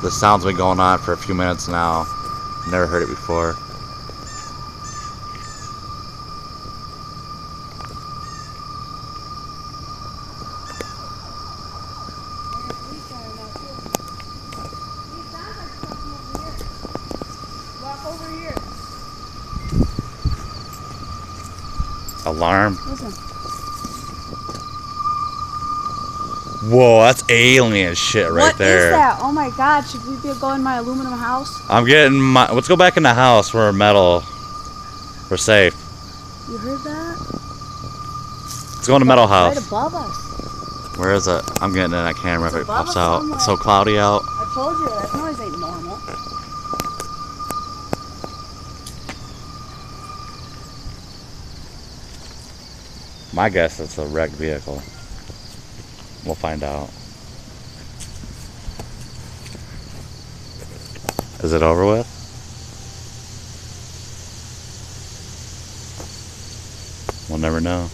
The sound's been going on for a few minutes now. Never heard it before. Alarm. Listen. Whoa, that's alien shit right there. What is that? Oh my god, should we go in my aluminum house? I'm getting my. Let's go back in the house. We're metal. We're safe. You heard that? Let's go in the metal house. Right above us. Where is it? I'm getting in that camera if it above pops us out. somewhere. It's so cloudy out. I told you, that noise ain't normal. My guess it's a wrecked vehicle. We'll find out. Is it over with? We'll never know.